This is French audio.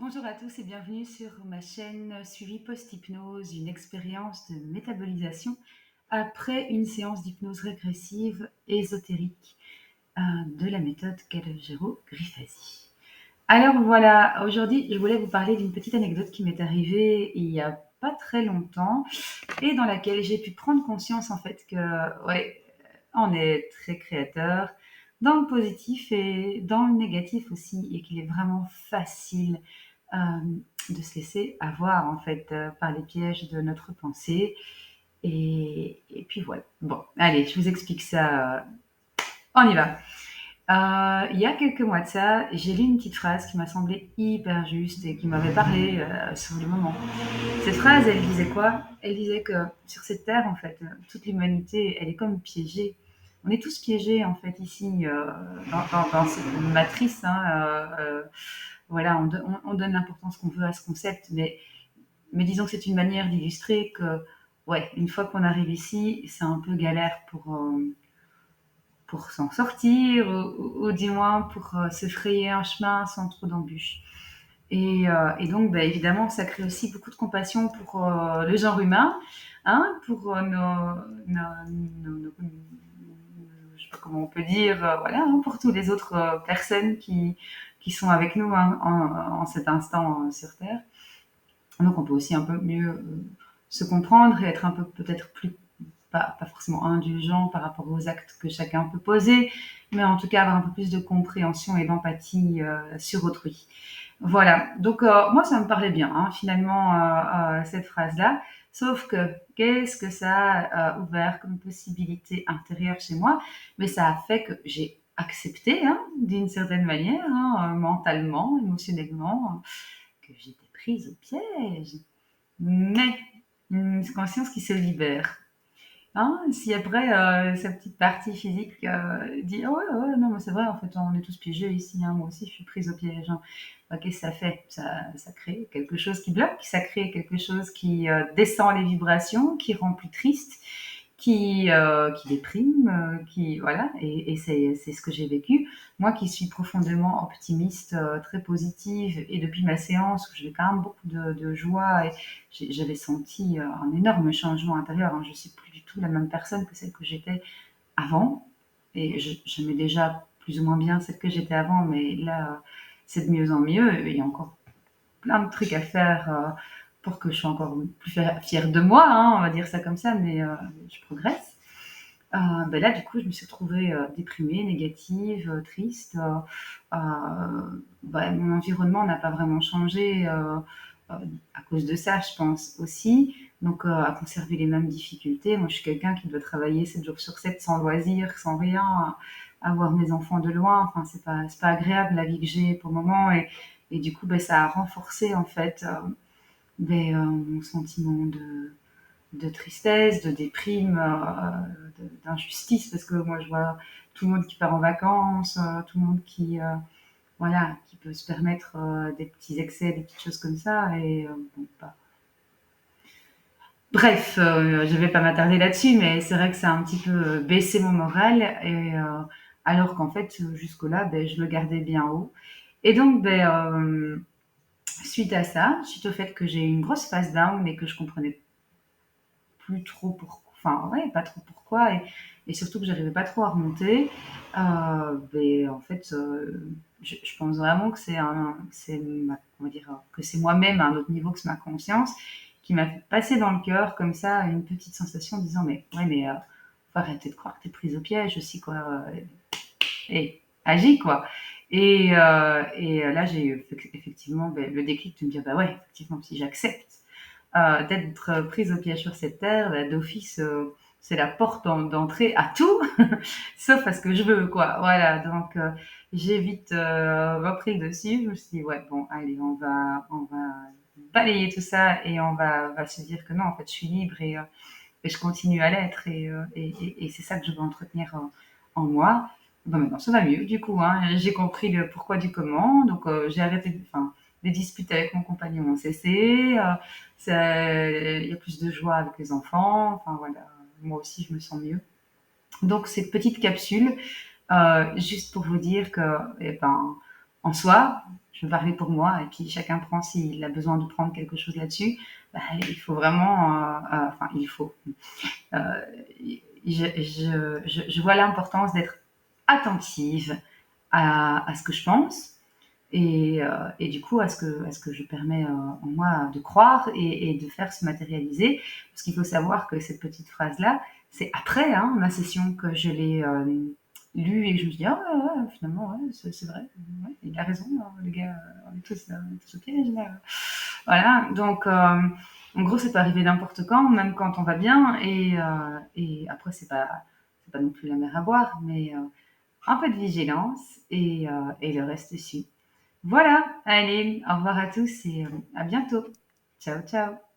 Bonjour à tous et bienvenue sur ma chaîne Suivi post-hypnose, une expérience de métabolisation après une séance d'hypnose régressive ésotérique de la méthode Calogero-Griffasi. Alors voilà, aujourd'hui je voulais vous parler d'une petite anecdote qui m'est arrivée il n'y a pas très longtemps et dans laquelle j'ai pu prendre conscience en fait que ouais, on est très créateur dans le positif et dans le négatif aussi et qu'il est vraiment facile euh, de se laisser avoir en fait par les pièges de notre pensée. Et puis voilà. Bon, allez, je vous explique ça. On y va. Il y a quelques mois de ça, j'ai lu une petite phrase qui m'a semblé hyper juste et qui m'avait parlé sur le moment. Cette phrase, elle disait quoi? Elle disait que sur cette terre, en fait, toute l'humanité, elle est comme piégée. On est tous piégés, en fait, ici, dans cette matrice. Voilà, on donne l'importance qu'on veut à ce concept, mais disons que c'est une manière d'illustrer que, ouais, une fois qu'on arrive ici, c'est un peu galère pour s'en sortir, ou du moins pour se frayer un chemin sans trop d'embûches. Et donc, bah, évidemment, ça crée aussi beaucoup de compassion pour le genre humain, hein, pour je sais pas comment on peut dire, voilà, hein, pour toutes les autres personnes qui sont avec nous hein, en cet instant sur Terre. Donc, on peut aussi un peu mieux se comprendre et être un peu peut-être plus pas forcément indulgent par rapport aux actes que chacun peut poser, mais en tout cas avoir un peu plus de compréhension et d'empathie sur autrui. Voilà, donc moi ça me parlait bien finalement cette phrase-là, sauf que qu'est-ce que ça a ouvert comme possibilité intérieure chez moi, mais ça a fait que j'ai accepté d'une certaine manière, mentalement, émotionnellement, que j'étais prise au piège, mais une conscience qui se libère. Hein, si après sa petite partie physique dit oh, ouais, ouais, non, mais c'est vrai, en fait, on est tous piégés ici, hein, moi aussi je suis prise au piège. Hein. Bah, qu'est-ce que ça fait ça crée quelque chose qui bloque, ça crée quelque chose qui descend les vibrations, qui rend plus triste, qui déprime, qui voilà, et c'est ce que j'ai vécu. Moi qui suis profondément optimiste, très positive, et depuis ma séance, où j'ai quand même beaucoup de joie, et j'avais senti un énorme changement intérieur. Hein. Je suis plus du tout la même personne que celle que j'étais avant, et j'aimais déjà plus ou moins bien celle que j'étais avant, mais là, c'est de mieux en mieux. Il y a encore plein de trucs à faire pour que je sois encore plus fière de moi, hein, on va dire ça comme ça, mais je progresse. Ben là, du coup, je me suis retrouvée déprimée, négative, triste. Ben, mon environnement n'a pas vraiment changé à cause de ça, je pense aussi. Donc, à conserver les mêmes difficultés. Moi, je suis quelqu'un qui doit travailler 7 jours sur 7 sans loisirs, sans rien, à voir mes enfants de loin. Enfin, c'est pas agréable la vie que j'ai pour le moment. Et du coup, ben, ça a renforcé en fait mon sentiment de tristesse, de déprime, d'injustice, parce que moi je vois tout le monde qui part en vacances, tout le monde qui, voilà, qui peut se permettre des petits excès, des petites choses comme ça, et bon, bah. Bref, je vais pas m'attarder là-dessus, mais c'est vrai que ça a un petit peu baissé mon moral, et alors qu'en fait, jusque-là, ben, je le gardais bien haut. Et donc, suite à ça, suite au fait que j'ai eu une grosse phase down et que je comprenais plus trop pourquoi, enfin ouais, pas trop pourquoi, et surtout que j'arrivais pas trop à remonter. En fait, je pense vraiment que on va dire, que c'est moi-même à un autre niveau que c'est ma conscience qui m'a fait passer dans le cœur comme ça une petite sensation en disant mais ouais mais faut arrêter de croire que t'es prise au piège aussi quoi, et agis quoi. Et là j'ai eu effectivement le déclic de me dire bah ouais effectivement si j'accepte d'être prise au piège sur cette terre, bah, d'office, c'est la porte d'entrée à tout, sauf à ce que je veux, quoi. Voilà, donc j'ai vite repris le dessus. Je me suis dit, ouais, bon, allez, on va balayer tout ça et va se dire que non, en fait, je suis libre et je continue à l'être et c'est ça que je veux entretenir en moi. Bon, maintenant, ça va mieux, du coup, hein. J'ai compris le pourquoi du comment, donc j'ai arrêté, enfin, les disputes avec mon compagnon ont cessé, il y a plus de joie avec les enfants, enfin voilà, moi aussi je me sens mieux. Donc cette petite capsule, juste pour vous dire que, eh ben, en soi, je veux parler pour moi, et puis chacun prend s'il a besoin de prendre quelque chose là-dessus. Bah, il faut vraiment, enfin, il faut. Euh, je vois l'importance d'être attentive à ce que je pense et du coup à ce que je permets en moi de croire et de faire se matérialiser. Parce qu'il faut savoir que cette petite phrase-là, c'est après ma session que je l'ai lue et que je me suis dit, ah ouais, ouais, finalement, ouais, c'est vrai, ouais, il a raison, hein, le gars, on est tous ok. Voilà, donc en gros, ça peut arriver n'importe quand, même quand on va bien, et après, c'est pas non plus la mer à boire, mais un peu de vigilance et le reste suit. Voilà, allez, au revoir à tous et à bientôt. Ciao, ciao.